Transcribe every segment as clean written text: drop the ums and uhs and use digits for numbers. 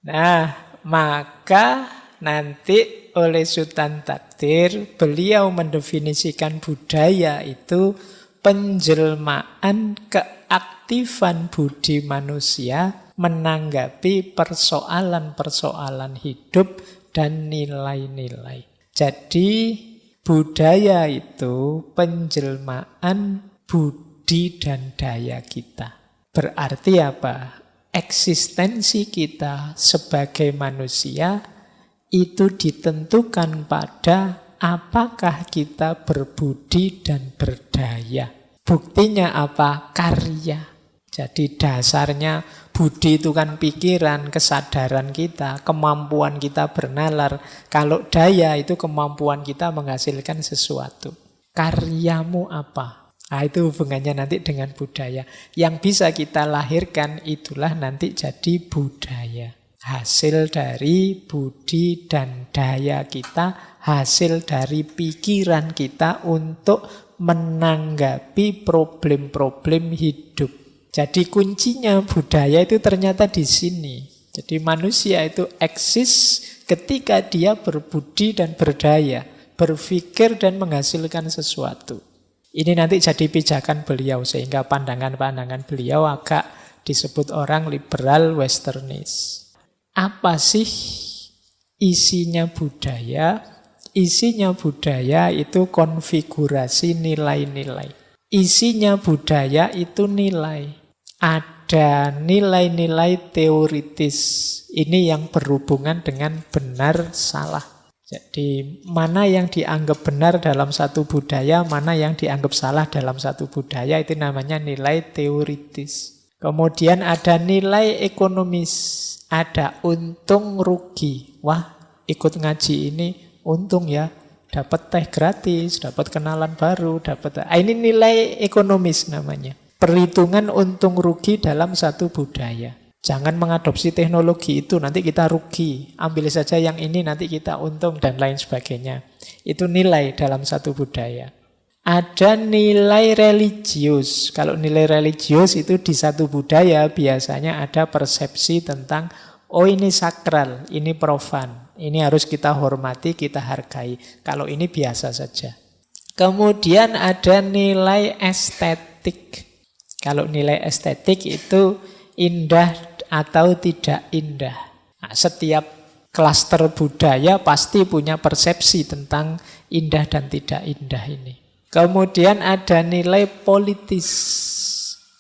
Nah, maka nanti oleh Sultan Takdir, beliau mendefinisikan budaya itu penjelmaan keaktifan budi manusia menanggapi persoalan-persoalan hidup dan nilai-nilai. Jadi budaya itu penjelmaan budi dan daya kita. Berarti apa? Eksistensi kita sebagai manusia itu ditentukan pada apakah kita berbudi dan berdaya. Buktinya apa? Karya. Jadi dasarnya budi itu kan pikiran, kesadaran kita, kemampuan kita bernalar. Kalau daya itu kemampuan kita menghasilkan sesuatu. Karyamu apa? Nah, itu hubungannya nanti dengan budaya. Yang bisa kita lahirkan itulah nanti jadi budaya. Hasil dari budi dan daya kita, hasil dari pikiran kita untuk menanggapi problem-problem hidup. Jadi kuncinya budaya itu ternyata di sini. Jadi manusia itu eksis ketika dia berbudi dan berdaya, berpikir dan menghasilkan sesuatu. Ini nanti jadi pijakan beliau, sehingga pandangan-pandangan beliau agak disebut orang liberal westernis. Apa sih isinya budaya? Isinya budaya itu konfigurasi nilai-nilai. Isinya budaya itu nilai. Ada nilai-nilai teoritis. Ini yang berhubungan dengan benar salah. Jadi mana yang dianggap benar dalam satu budaya, mana yang dianggap salah dalam satu budaya, itu namanya nilai teoritis. Kemudian ada nilai ekonomis, ada untung rugi. Wah, ikut ngaji ini untung ya, dapat teh gratis, dapat kenalan baru, dapat. Ini nilai ekonomis namanya. Perhitungan untung rugi dalam satu budaya. Jangan mengadopsi teknologi itu, nanti kita rugi. Ambil saja yang ini, nanti kita untung, dan lain sebagainya. Itu nilai dalam satu budaya. Ada nilai religius. Kalau nilai religius itu di satu budaya biasanya ada persepsi tentang, oh ini sakral, ini profan. Ini harus kita hormati, kita hargai. Kalau ini biasa saja. Kemudian ada nilai estetik. Kalau nilai estetik itu indah atau tidak indah. Nah, setiap klaster budaya pasti punya persepsi tentang indah dan tidak indah ini. Kemudian ada nilai politis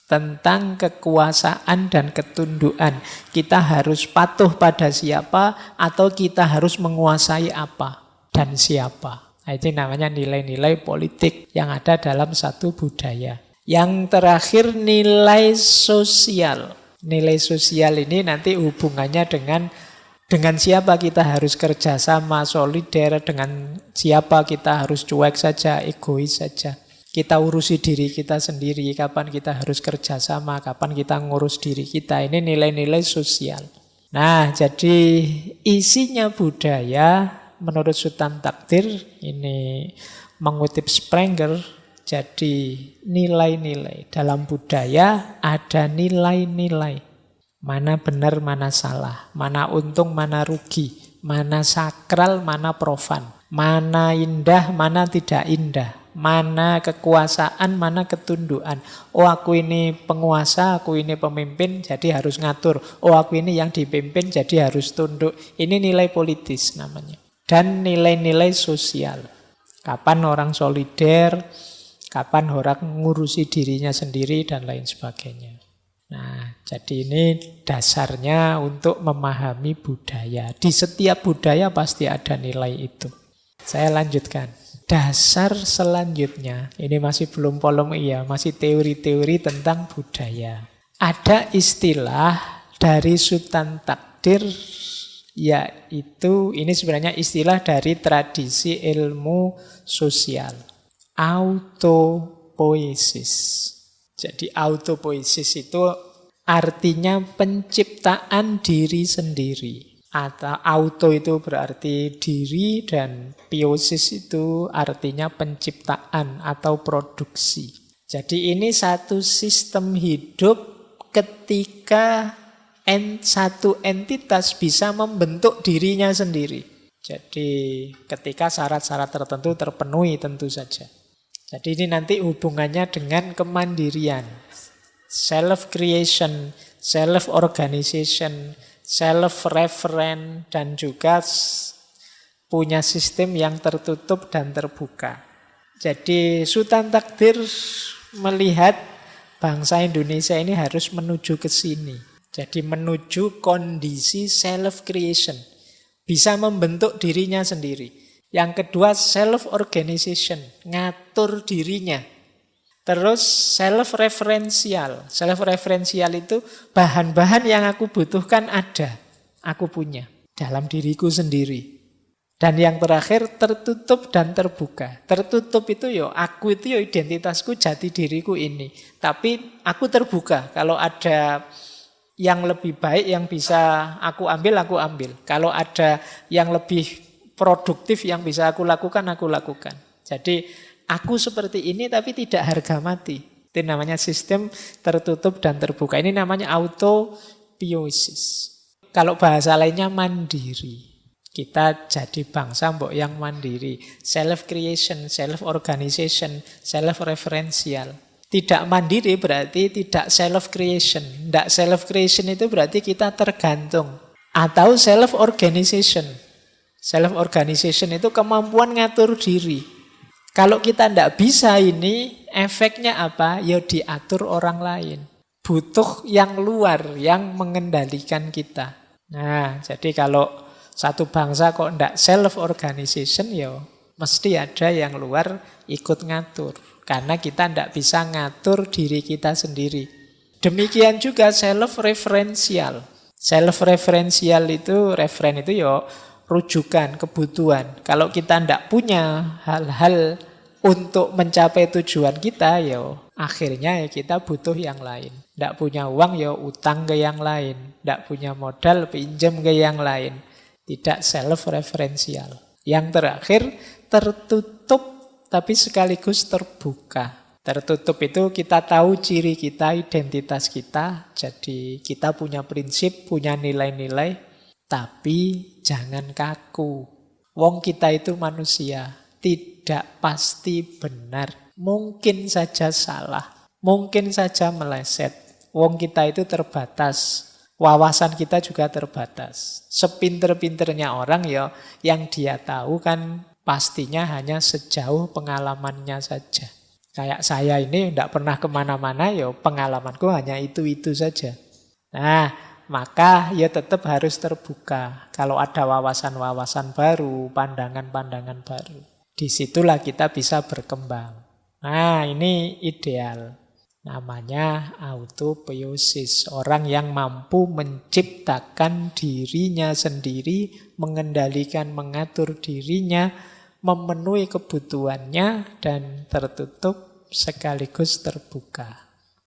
tentang kekuasaan dan ketundukan. Kita harus patuh pada siapa atau kita harus menguasai apa dan siapa. Nah, itu namanya nilai-nilai politik yang ada dalam satu budaya. Yang terakhir nilai sosial. Nilai sosial ini nanti hubungannya dengan siapa kita harus kerjasama, solider, dengan siapa kita harus cuek saja, egois saja. Kita urusi diri kita sendiri, kapan kita harus kerjasama, kapan kita ngurus diri kita. Ini nilai-nilai sosial. Nah, jadi isinya budaya menurut Sultan Takdir, ini mengutip Sprenger, jadi nilai-nilai. Dalam budaya ada nilai-nilai. Mana benar, mana salah. Mana untung, mana rugi. Mana sakral, mana profan. Mana indah, mana tidak indah. Mana kekuasaan, mana ketundukan. Oh, aku ini penguasa, aku ini pemimpin, jadi harus ngatur. Oh, aku ini yang dipimpin, jadi harus tunduk. Ini nilai politis namanya. Dan nilai-nilai sosial. Kapan orang solider, kapan orang ngurusi dirinya sendiri, dan lain sebagainya. Nah, jadi ini dasarnya untuk memahami budaya. Di setiap budaya pasti ada nilai itu. Saya lanjutkan. Dasar selanjutnya, ini masih belum polemik ya, masih teori-teori tentang budaya. Ada istilah dari Sultan Takdir, yaitu ini sebenarnya istilah dari tradisi ilmu sosial. Autopoiesis. Jadi autopoiesis itu artinya penciptaan diri sendiri. Atau auto itu berarti diri dan poiesis itu artinya penciptaan atau produksi. Jadi ini satu sistem hidup ketika satu entitas bisa membentuk dirinya sendiri. Jadi ketika syarat-syarat tertentu terpenuhi tentu saja. Jadi ini nanti hubungannya dengan kemandirian. Self-creation, self-organization, self-referent, dan juga punya sistem yang tertutup dan terbuka. Jadi Sultan Takdir melihat bangsa Indonesia ini harus menuju ke sini. Jadi menuju kondisi self-creation. Bisa membentuk dirinya sendiri. Yang kedua self-organization, ngatur dirinya. Terus self-referential. Self-referential itu bahan-bahan yang aku butuhkan ada. Aku punya dalam diriku sendiri. Dan yang terakhir tertutup dan terbuka. Tertutup itu aku itu identitasku, jati diriku ini. Tapi aku terbuka. Kalau ada yang lebih baik yang bisa aku ambil, aku ambil. Kalau ada yang lebih produktif yang bisa aku lakukan, aku lakukan. Jadi aku seperti ini tapi tidak harga mati. Itu namanya sistem tertutup dan terbuka. Ini namanya autopiosis. Kalau bahasa lainnya mandiri. Kita jadi bangsa mbok yang mandiri. Self-creation, self-organization, self-referential. Tidak mandiri berarti tidak self-creation. Tidak self-creation itu berarti kita tergantung. Atau self-organization. Self-organization itu kemampuan ngatur diri. Kalau kita tidak bisa ini, efeknya apa? Ya diatur orang lain. Butuh yang luar yang mengendalikan kita. Nah, jadi kalau satu bangsa kok tidak self-organization, ya mesti ada yang luar ikut ngatur. Karena kita tidak bisa ngatur diri kita sendiri. Demikian juga self-referential. Self-referential itu, referen itu ya rujukan, kebutuhan. Kalau kita tidak punya hal-hal untuk mencapai tujuan kita, ya akhirnya ya kita butuh yang lain. Tidak punya uang, ya utang ke yang lain. Tidak punya modal, pinjam ke yang lain. Tidak self-referential. Yang terakhir, tertutup tapi sekaligus terbuka. Tertutup itu kita tahu ciri kita, identitas kita. Jadi kita punya prinsip, punya nilai-nilai. Tapi jangan kaku. Wong kita itu manusia. Tidak pasti benar. Mungkin saja salah. Mungkin saja meleset. Wong kita itu terbatas. Wawasan kita juga terbatas. Sepinter-pinternya orang ya, yang dia tahu kan pastinya hanya sejauh pengalamannya saja. Kayak saya ini tidak pernah kemana-mana, ya pengalamanku hanya itu-itu saja. Nah, maka ya tetap harus terbuka. Kalau ada wawasan-wawasan baru, pandangan-pandangan baru. Disitulah kita bisa berkembang. Nah, ini ideal. Namanya autopiosis. Orang yang mampu menciptakan dirinya sendiri, mengendalikan, mengatur dirinya, memenuhi kebutuhannya, dan tertutup sekaligus terbuka.